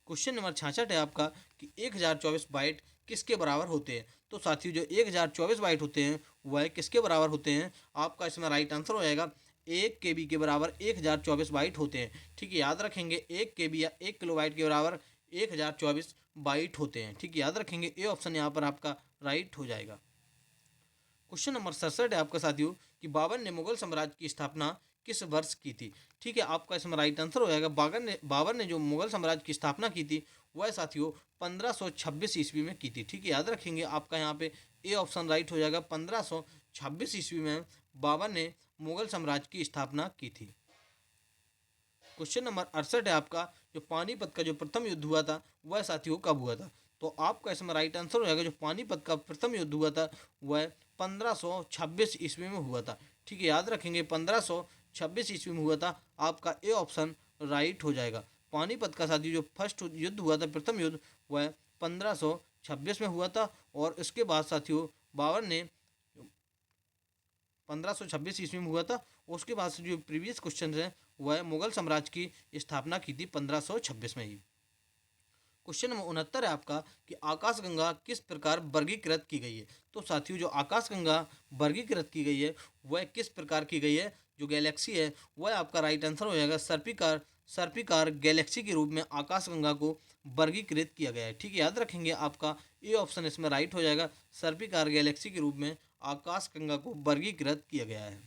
क्वेश्चन नंबर 66 है आपका कि 1024 बाइट किसके बराबर होते हैं। तो साथियों जो 1024 बाइट होते हैं वह किसके बराबर होते हैं। आपका इसमें राइट आंसर हो जाएगा 1 KB के बराबर 1024 बाइट होते हैं। ठीक है, याद रखेंगे 1 KB या 1 किलोबाइट के बराबर 1024 बाइट होते हैं। ठीक है, याद रखेंगे ए ऑप्शन यहाँ पर आपका राइट हो जाएगा। क्वेश्चन नंबर 67 है आपका साथियों कि बाबर ने मुगल साम्राज्य की स्थापना किस वर्ष की थी। ठीक है, आपका इसमें राइट आंसर हो जाएगा बाबर ने जो मुगल साम्राज्य की स्थापना की थी वह साथियों 1526 ईस्वी में की थी। ठीक है, याद रखेंगे आपका यहाँ पे ए ऑप्शन राइट हो जाएगा। 1526 ईस्वी में बाबर ने मुगल साम्राज्य की स्थापना की थी। क्वेश्चन नंबर 68 है आपका जो पानीपत का जो प्रथम युद्ध हुआ था वह साथियों कब हुआ था। तो आपका इसमें राइट आंसर हो जाएगा जो पानीपत का प्रथम युद्ध हुआ था वह 1526 ईस्वी में हुआ था। ठीक है, याद रखेंगे 1526 ईस्वी में हुआ था। आपका ए ऑप्शन राइट हो जाएगा। पानीपत का साथियों जो फर्स्ट युद्ध हुआ था प्रथम युद्ध वह 1526 में हुआ था और इसके बाद साथियों बाबर ने 1526 ईस्वी में हुआ था। उसके बाद से जो प्रीवियस क्वेश्चन है वह मुगल साम्राज्य की स्थापना की थी 1526 में ही। क्वेश्चन नंबर 69 है आपका कि आकाशगंगा किस प्रकार वर्गीकृत की गई है। तो साथियों जो आकाशगंगा वर्गीकृत की गई है वह किस प्रकार की गई है। जो गैलेक्सी है वह आपका राइट आंसर हो जाएगा सर्पिकार गैलेक्सी के रूप में आकाशगंगा को वर्गीकृत किया गया है। ठीक है, याद रखेंगे आपका ए ऑप्शन इसमें राइट हो जाएगा। सर्पिकार गैलेक्सी के रूप में आकाशगंगा को वर्गीकृत किया गया है।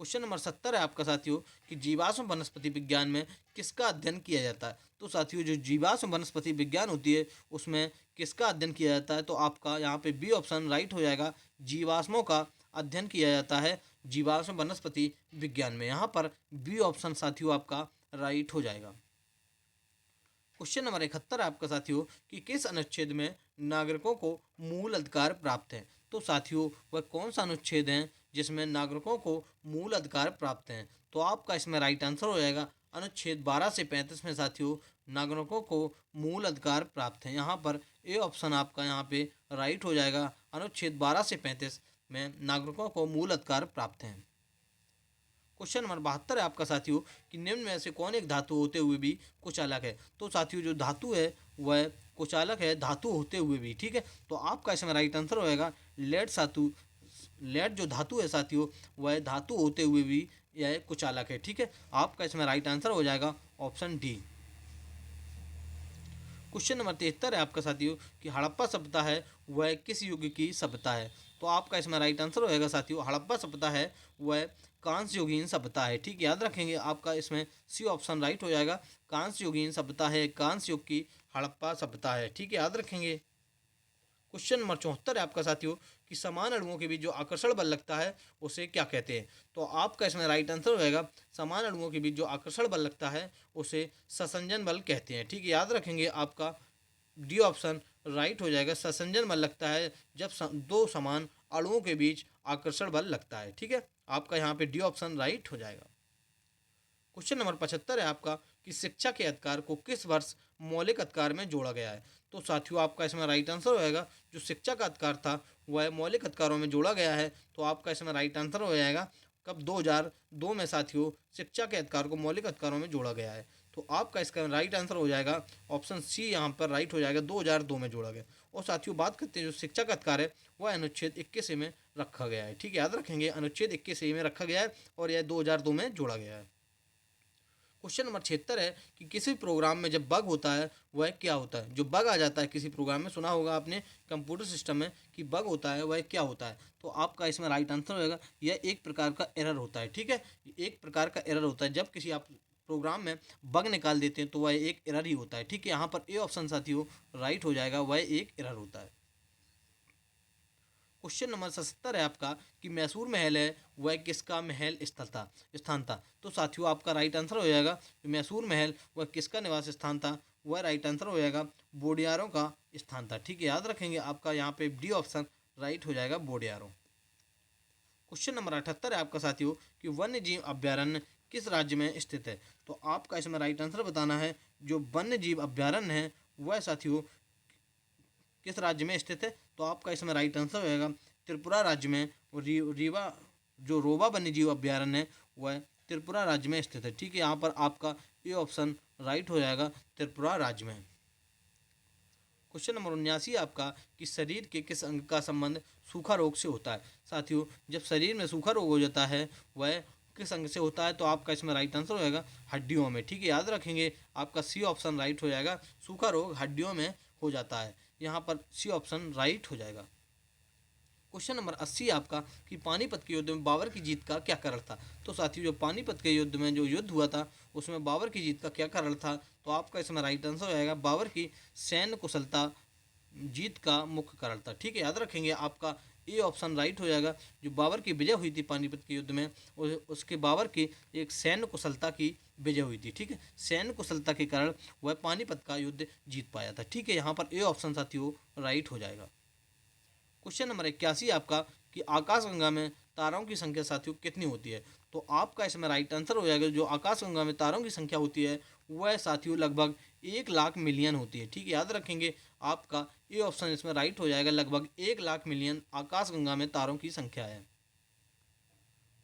क्वेश्चन नंबर 70 है आपका साथियों कि जीवाश्म वनस्पति विज्ञान में किसका अध्ययन किया जाता है। तो साथियों जो जीवाश्म वनस्पति विज्ञान होती है उसमें किसका अध्ययन किया जाता है। तो आपका यहाँ पे बी ऑप्शन राइट हो जाएगा। जीवाश्मों का अध्ययन किया जाता है जीवाश्म वनस्पति विज्ञान में। यहाँ पर बी ऑप्शन साथियों आपका राइट हो जाएगा। क्वेश्चन नंबर 71 है आपका साथियों कि किस अनुच्छेद में नागरिकों को मूल अधिकार प्राप्त है। तो साथियों वह कौन सा अनुच्छेद है जिसमें नागरिकों को मूल अधिकार प्राप्त हैं। तो आपका इसमें राइट आंसर हो जाएगा अनुच्छेद 12 से 35 में साथियों नागरिकों को मूल अधिकार प्राप्त हैं। यहाँ पर ए ऑप्शन आपका यहाँ पे राइट हो जाएगा। अनुच्छेद 12 से 35 में नागरिकों को मूल अधिकार प्राप्त हैं। क्वेश्चन नंबर 72 है आपका साथियों कि निम्न में से कौन एक धातु होते हुए भी कुचालक है। तो साथियों जो धातु है वह कुचालक है धातु होते हुए भी। ठीक है, तो आपका इसमें राइट आंसर होएगा लेड जो धातु है साथियों वह धातु होते हुए भी यह कुचालक है। ठीक है, आपका इसमें राइट आंसर हो जाएगा ऑप्शन डी। क्वेश्चन नंबर 73 है आपका साथियों कि हड़प्पा सभ्यता है वह किस युग की सभ्यता है। तो आपका इसमें राइट आंसर होएगा साथियों हड़प्पा सभ्यता है वह कांस्य युगीन सभ्यता है। ठीक, याद रखेंगे आपका इसमें सी ऑप्शन राइट हो जाएगा। कांस्य युगीन सभ्यता है कांस्य युग की हड़प्पा सभ्यता है। ठीक है, याद रखेंगे। क्वेश्चन नंबर 74 है आपका साथियों कि समान अणुओं के बीच जो आकर्षण बल लगता है उसे क्या कहते हैं। तो आपका इसमें राइट आंसर हो जाएगा समान अणुओं के बीच जो आकर्षण बल लगता है उसे ससंजन बल कहते हैं। ठीक है, याद रखेंगे आपका डी ऑप्शन राइट हो जाएगा। ससंजन बल लगता है जब दो समान अणुओं के बीच आकर्षण बल लगता है। ठीक है, आपका यहाँ पे डी ऑप्शन राइट हो जाएगा। क्वेश्चन नंबर 75 है आपका कि शिक्षा के अधिकार को किस वर्ष मौलिक अधिकार में जोड़ा गया है। तो साथियों आपका इसमें राइट आंसर होएगा जो शिक्षा का अधिकार था वह मौलिक अधिकारों में जोड़ा गया है। तो आपका इसमें राइट आंसर हो जाएगा कब 2002 में साथियों शिक्षा के अधिकार को मौलिक अधिकारों में जोड़ा गया है। तो आपका इसका राइट आंसर हो जाएगा ऑप्शन सी यहाँ पर राइट हो जाएगा 2002 में जोड़ा गया। और साथियों बात करते हैं जो शिक्षा का अधिकार है वह अनुच्छेद 21 में रखा गया है। ठीक है, याद रखेंगे अनुच्छेद 21 में रखा गया है और यह 2002 में जोड़ा गया है। क्वेश्चन नंबर 76 है कि किसी प्रोग्राम में जब बग होता है वह क्या होता है। जो बग आ जाता है किसी प्रोग्राम में, सुना होगा आपने कंप्यूटर सिस्टम में कि बग होता है वह क्या होता है। तो आपका इसमें राइट आंसर होगा यह एक प्रकार का एरर होता है। ठीक है, एक प्रकार का एरर होता है। जब किसी आप प्रोग्राम में बग निकाल देते हैं तो वह एक एरर ही होता है। ठीक है, यहाँ पर ए ऑप्शन साथियों राइट हो जाएगा, वह एक एरर होता है। क्वेश्चन नंबर 77 है आपका कि मैसूर महल है वह किसका महल स्थान था। तो साथियों आपका राइट आंसर हो जाएगा मैसूर महल वह किसका निवास स्थान था, वह राइट आंसर हो जाएगा बोडियारों का स्थान था। ठीक है, याद रखेंगे आपका यहाँ पे डी ऑप्शन राइट हो जाएगा, बोडियारों। क्वेश्चन नंबर 78 है आपका साथियों कि वन्य जीव अभ्यारण्य किस राज्य में स्थित है। तो आपका इसमें राइट आंसर बताना है। जो वन्य जीव अभ्यारण्य है वह साथियों किस राज्य में स्थित है। तो आपका इसमें राइट आंसर होगा त्रिपुरा राज्य में। रीवा जो रोवा वन्यजीव अभ्यारण्य है वह त्रिपुरा राज्य में स्थित है। ठीक है, यहाँ पर आपका ये ऑप्शन राइट हो जाएगा, त्रिपुरा राज्य में। क्वेश्चन नंबर 79 आपका कि शरीर के किस अंग का संबंध सूखा रोग से होता है। साथियों जब शरीर में सूखा रोग हो जाता है वह किस अंग से होता है। तो आपका इसमें राइट आंसर हो जाएगा हड्डियों में। ठीक है, याद रखेंगे आपका सी ऑप्शन राइट हो जाएगा, सूखा रोग हड्डियों में हो जाता है। यहाँ पर सी ऑप्शन राइट हो जाएगा। क्वेश्चन नंबर 80 आपका कि पानीपत के युद्ध में बाबर की जीत का क्या कारण था। तो साथियों जो पानीपत के युद्ध में जो युद्ध हुआ था उसमें बाबर की जीत का क्या कारण था। तो आपका इसमें राइट आंसर हो जाएगा बाबर की सैन्य कुशलता जीत का मुख्य कारण था। ठीक है, याद रखेंगे आपका ए ऑप्शन राइट हो जाएगा। जो बाबर की विजय हुई थी पानीपत के युद्ध में उसके बाबर की एक सैन्य कुशलता की विजय हुई थी। ठीक है, सैन्य कुशलता के कारण वह पानीपत का युद्ध जीत पाया था। ठीक है, यहाँ पर ए ऑप्शन साथियों राइट हो जाएगा। क्वेश्चन नंबर 81 आपका कि आकाशगंगा में तारों की संख्या साथियों कितनी होती है। तो आपका इसमें राइट आंसर हो जाएगा जो आकाशगंगा में तारों की संख्या होती है वह साथियों लगभग 1,00,000 मिलियन होती है। ठीक है, याद रखेंगे आपका ये ऑप्शन इसमें राइट हो जाएगा, लगभग 1,00,000 मिलियन आकाशगंगा में तारों की संख्या है।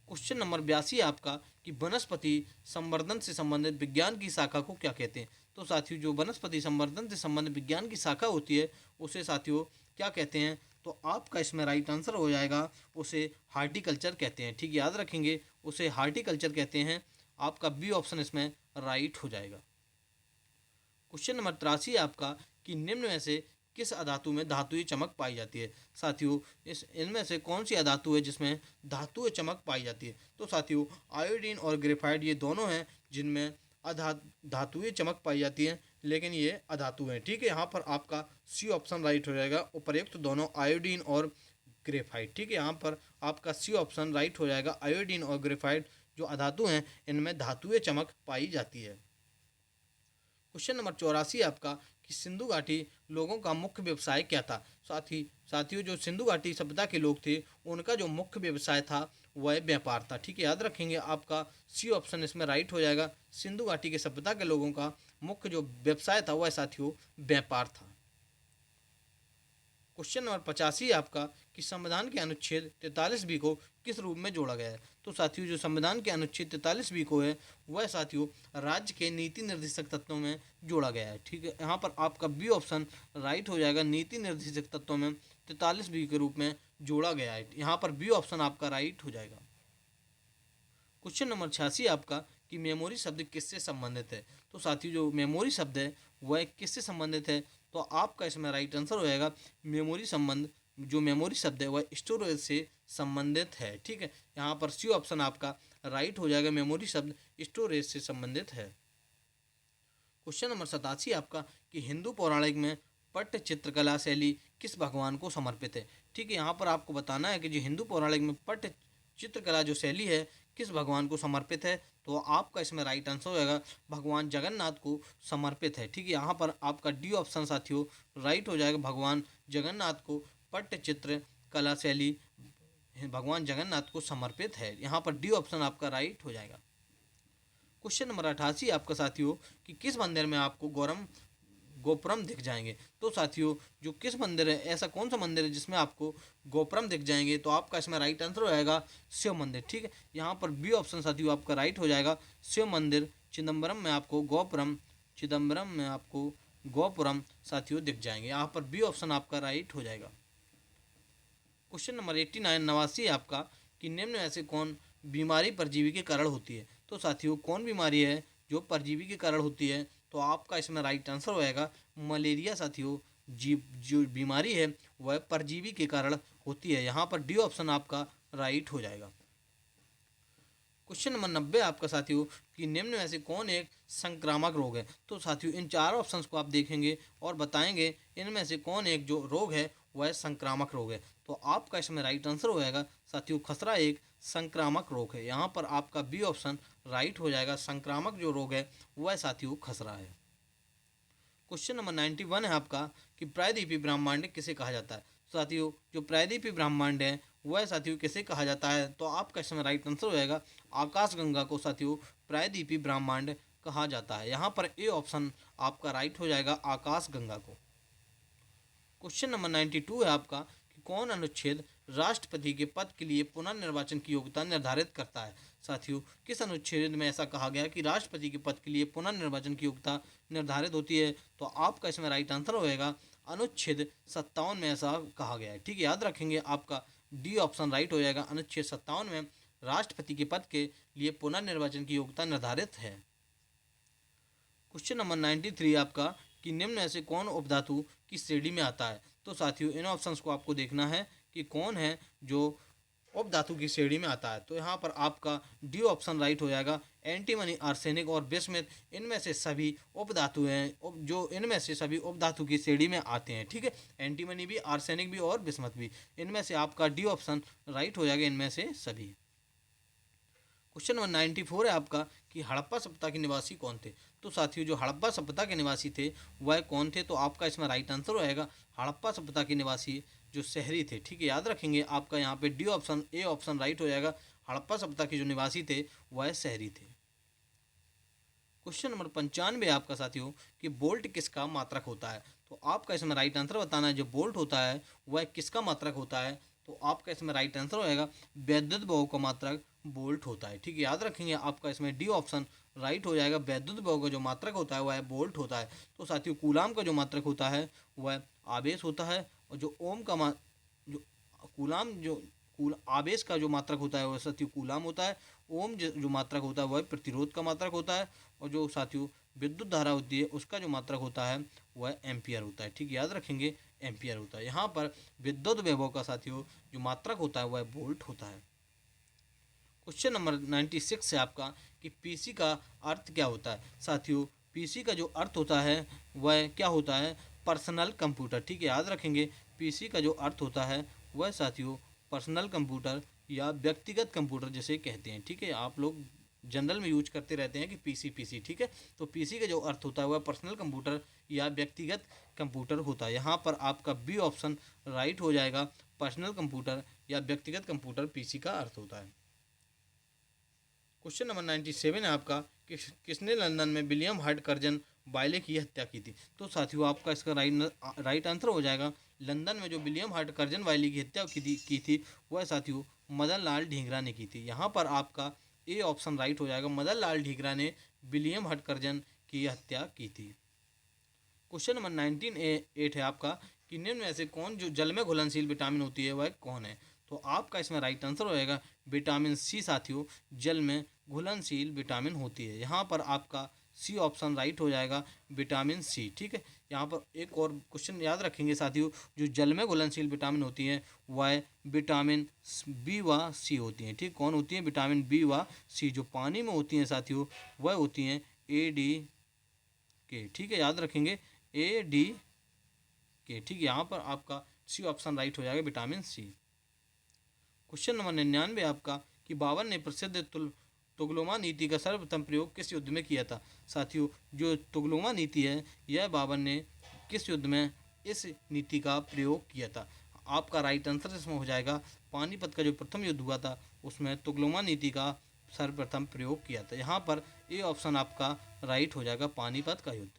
क्वेश्चन नंबर 82 आपका कि वनस्पति संवर्धन से संबंधित विज्ञान की शाखा को क्या कहते हैं। तो साथियों जो वनस्पति संवर्धन से संबंधित विज्ञान की शाखा होती है उसे साथियों क्या कहते हैं। तो आपका इसमें राइट आंसर हो जाएगा उसे हार्टिकल्चर कहते हैं। ठीक, याद रखेंगे उसे हार्टिकल्चर कहते हैं। आपका बी ऑप्शन इसमें राइट हो जाएगा। क्वेश्चन नंबर 83 आपका कि निम्न में से किस अधातु में धातुई चमक पाई जाती है। साथियों इस इनमें से कौन सी अधातु है जिसमें धातुई चमक पाई जाती है। तो साथियों आयोडीन और ग्रेफाइट ये दोनों हैं जिनमें धातुई चमक पाई जाती है, लेकिन ये अधातु हैं। ठीक है, यहाँ पर आपका सी ऑप्शन राइट हो जाएगा, उपर्युक्त दोनों आयोडीन और ग्रेफाइट। ठीक है, यहाँ पर आपका सी ऑप्शन राइट हो जाएगा, आयोडीन और ग्रेफाइट जो अधातु हैं इनमें धातुई चमक पाई जाती है। क्वेश्चन नंबर 84 आपका कि सिंधु घाटी लोगों का मुख्य व्यवसाय क्या था। साथियों जो सिंधु घाटी सभ्यता के लोग थे उनका जो मुख्य व्यवसाय था वह व्यापार था। ठीक है, याद रखेंगे आपका सी ऑप्शन इसमें राइट हो जाएगा। सिंधु घाटी के सभ्यता के लोगों का मुख्य जो व्यवसाय था वह साथियों व्यापार था। क्वेश्चन नंबर 85 आपका कि संविधान के अनुच्छेद 43 बी को किस रूप में जोड़ा गया है। तो साथियों जो संविधान के अनुच्छेद 43 बी को है वह साथियों राज्य के नीति निर्देशक तत्वों में जोड़ा गया है। ठीक है, यहाँ पर आपका बी ऑप्शन राइट हो जाएगा, नीति निर्देशक तत्वों में 43 बी के रूप में जोड़ा गया है। यहाँ पर बी ऑप्शन आपका राइट हो जाएगा। क्वेश्चन नंबर 86 आपका कि मेमोरी शब्द किससे संबंधित है। तो साथियों जो मेमोरी शब्द है वह किससे संबंधित है। तो आपका इसमें राइट आंसर हो जाएगा मेमोरी संबंध जो मेमोरी शब्द है वह स्टोरेज से संबंधित है। ठीक है, यहाँ पर सी ऑप्शन आपका राइट हो जाएगा, मेमोरी शब्द स्टोरेज से संबंधित है। क्वेश्चन नंबर 87 आपका कि हिंदू पौराणिक में पट्ट चित्रकला शैली किस भगवान को समर्पित है। ठीक है, यहाँ पर आपको बताना है कि जो हिंदू पौराणिक में पट्ट चित्रकला जो शैली है किस भगवान को समर्पित है। तो आपका इसमें राइट आंसर होगा भगवान जगन्नाथ को समर्पित है। ठीक है, यहाँ पर आपका डी ऑप्शन साथियों राइट हो जाएगा, भगवान जगन्नाथ को पट्ट चित्र कला शैली भगवान जगन्नाथ को समर्पित है। यहाँ पर डी ऑप्शन आपका राइट हो जाएगा। क्वेश्चन नंबर 88 आपका साथियों कि किस मंदिर में आपको गोपुरम दिख जाएंगे। तो साथियों जो किस मंदिर है, ऐसा कौन सा मंदिर है जिसमें आपको गोपुरम दिख जाएंगे। तो आपका इसमें राइट आंसर हो जाएगा शिव मंदिर। ठीक है, यहाँ पर बी ऑप्शन साथियों आपका राइट हो जाएगा, शिव मंदिर चिदम्बरम में आपको गोपुरम साथियों दिख जाएंगे। यहाँ पर बी ऑप्शन आपका राइट हो जाएगा। क्वेश्चन नंबर 89 89 आपका कि निम्न में से कौन बीमारी परजीवी के कारण होती है। तो साथियों कौन बीमारी है जो परजीवी के कारण होती है, तो आपका इसमें राइट आंसर हो जाएगा मलेरिया साथियों। जो बीमारी है वह परजीवी के कारण होती है। यहाँ पर डी ऑप्शन आपका राइट हो जाएगा। क्वेश्चन नंबर 90 आपका साथियों कि निम्न में से कौन एक संक्रामक रोग है। तो साथियों इन चार ऑप्शंस को आप देखेंगे और बताएंगे इनमें से कौन एक जो रोग है वह संक्रामक रोग है। तो आपका इसमें राइट आंसर हो जाएगा साथियों खसरा एक संक्रामक रोग है। यहाँ पर आपका बी ऑप्शन राइट हो जाएगा। संक्रामक जो रोग है वह साथियों खसरा है। क्वेश्चन नंबर 91 है आपका कि प्रायद्वीपी ब्रह्मांड किसे कहा जाता है। साथियों जो प्रायद्वीपी ब्रह्मांड है वह साथियों किसे कहा जाता है। तो आपका इसमें राइट आंसर हो जाएगा आकाशगंगा को साथियों प्रायद्वीपी ब्रह्मांड कहा जाता है। यहाँ पर ए ऑप्शन आपका राइट हो जाएगा आकाशगंगा को। क्वेश्चन नंबर 92 है आपका कि कौन अनुच्छेद राष्ट्रपति के पद के लिए पुनर्निर्वाचन की योग्यता निर्धारित करता है। साथियों किस अनुच्छेद में ऐसा कहा गया कि राष्ट्रपति के पद के लिए पुनर्निर्वाचन की योग्यता निर्धारित होती है। तो आपका इसमें राइट आंसर होएगा अनुच्छेद 57 में ऐसा कहा गया है। ठीक है, याद रखेंगे आपका डी ऑप्शन राइट हो जाएगा। अनुच्छेद 57 में राष्ट्रपति के पद के लिए पुनर्निर्वाचन की योग्यता निर्धारित है। क्वेश्चन नंबर 93 आपका कि निम्न में से कौन उपधातु की श्रेणी में आता है। तो साथियों इन ऑप्शंस को आपको देखना है कि कौन है जो उपधातु की श्रेणी में आता है। तो यहाँ पर आपका डी ऑप्शन राइट हो जाएगा। एंटीमनी, आर्सेनिक और बिस्मथ इनमें से सभी उपधातु हैं जो इनमें से सभी उपधातु की श्रेणी में आते हैं। ठीक है, एंटीमनी भी, आर्सेनिक भी और बिस्मथ भी, इनमें से आपका डी ऑप्शन राइट हो जाएगा इनमें से सभी। क्वेश्चन नंबर 94 है आपका कि हड़प्पा सभ्यता के निवासी कौन थे। तो साथियों जो हड़प्पा सभ्यता के निवासी थे वह कौन थे। तो आपका इसमें राइट आंसर हो जाएगा हड़प्पा सभ्यता के निवासी जो शहरी थे। ठीक है, याद रखेंगे आपका यहाँ पे D option A option right हो जाएगा। हड़प्पा सभ्यता के जो निवासी थे वह शहरी थे। क्वेश्चन नंबर 95 आपका साथियों कि बोल्ट किसका मात्रक होता है। तो आपका इसमें राइट आंसर बताना है जो बोल्ट होता है वह किसका मात्रक होता है। तो आपका इसमें राइट आंसर होएगा वैद्युत विभव का मात्रक बोल्ट होता है। ठीक है, याद रखेंगे आपका इसमें डी ऑप्शन राइट हो जाएगा। वैद्युत विभव का जो मात्रक होता है वह बोल्ट होता है। तो साथियों कूलाम का जो मात्रक होता है वह आवेश होता है और जो ओम का जो कूलाम जो आवेश का जो मात्रक होता है वह साथियों कूलाम होता है। ओम जो मात्रक होता है वह प्रतिरोध का मात्रक होता है और जो साथियों विद्युत धारा होती है उसका जो मात्रक होता है वह एम्पियर होता है। ठीक, याद रखेंगे एम्पियर होता है। यहाँ पर विद्युत विभव का साथियों जो मात्रक होता है वह वोल्ट होता है। क्वेश्चन नंबर 96 है आपका कि पीसी का अर्थ क्या होता है। साथियों पीसी का जो अर्थ होता है वह क्या होता है, पर्सनल कंप्यूटर। ठीक है, याद रखेंगे पीसी का जो अर्थ होता है वह साथियों पर्सनल कंप्यूटर या व्यक्तिगत कंप्यूटर जैसे कहते हैं। ठीक है, आप लोग जनरल में यूज करते रहते हैं कि पीसी। ठीक है, तो पीसी का जो अर्थ होता है वह पर्सनल कंप्यूटर या व्यक्तिगत कंप्यूटर होता है। यहाँ पर आपका बी ऑप्शन राइट हो जाएगा। पर्सनल कंप्यूटर या व्यक्तिगत कंप्यूटर पीसी का अर्थ होता है। क्वेश्चन नंबर 97 है आपका कि किसने लंदन में विलियम हार्ट कर्जन बाइले की हत्या की थी। तो साथियों आपका इसका राइट आंसर हो जाएगा लंदन में जो विलियम हार्ट कर्जन बाइले की हत्या की थी वह साथियों मदन लाल ढींगरा ने की थी। यहाँ पर आपका ए ऑप्शन राइट हो जाएगा। मदन लाल ढींगरा ने विलियम हार्ट कर्जन की हत्या की थी। क्वेश्चन नंबर 98 है आपका कि निम्न में से कौन जो जल में घुलनशील विटामिन होती है वह कौन है। तो आपका इसमें राइट आंसर होएगा विटामिन सी। साथियों जल में घुलनशील विटामिन होती है। यहाँ पर आपका सी ऑप्शन राइट हो जाएगा विटामिन सी। ठीक है, यहाँ पर एक और क्वेश्चन याद रखेंगे साथियों जो जल में घुलनशील विटामिन होती है वह विटामिन बी व सी होती हैं। ठीक, कौन होती है, विटामिन बी व सी। जो पानी में होती हैं साथियों वह होती हैं ए डी के। ठीक है, याद रखेंगे ए डी के। ठीक है, यहाँ पर आपका सी ऑप्शन राइट हो जाएगा विटामिन सी। क्वेश्चन नंबर 99 आपका कि बाबर ने प्रसिद्ध तुगलमा नीति का सर्वप्रथम प्रयोग किस युद्ध में किया था। साथियों जो तुगलमा नीति है यह बाबर ने किस युद्ध में इस नीति का प्रयोग किया था। आपका राइट आंसर इसमें हो जाएगा पानीपत का जो प्रथम युद्ध हुआ था उसमें तुगलमा नीति का सर्वप्रथम प्रयोग किया था। यहाँ पर ए ऑप्शन आपका राइट हो जाएगा पानीपत का युद्ध।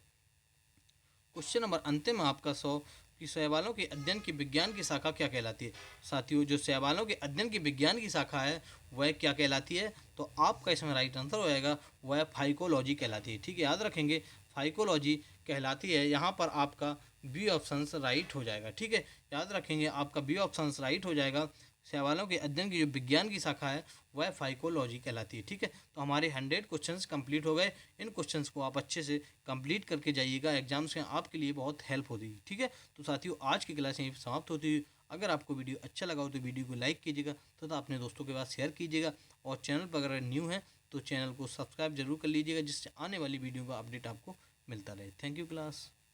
क्वेश्चन नंबर अंतिम आपका 100 कि शैवालों के अध्ययन की विज्ञान की शाखा क्या कहलाती है। साथियों जो शैवालों के अध्ययन की विज्ञान की शाखा है वह क्या कहलाती है। तो आपका इसमें राइट आंसर हो जाएगा वह फाइकोलॉजी कहलाती है। ठीक है, याद रखेंगे फाइकोलॉजी कहलाती है। यहाँ पर आपका बी ऑप्शन राइट हो जाएगा। ठीक है, याद रखेंगे आपका बी ऑप्शन राइट हो जाएगा। शैवालों के अध्ययन की जो विज्ञान की शाखा है वह फाइकोलॉजी कहलाती है। ठीक है, तो हमारे 100 क्वेश्चंस कंप्लीट हो गए। इन क्वेश्चंस को आप अच्छे से कंप्लीट करके जाइएगा, एग्जाम्स में आपके लिए बहुत हेल्प होगी। ठीक है, तो साथियों आज की क्लास यहीं समाप्त होती है। अगर आपको वीडियो अच्छा लगा हो तो वीडियो को लाइक कीजिएगा तथा अपने दोस्तों के पास शेयर कीजिएगा, और चैनल पर अगर न्यू है तो चैनल को सब्सक्राइब जरूर कर लीजिएगा, जिससे आने वाली वीडियो का अपडेट आपको मिलता रहे। Thank you class.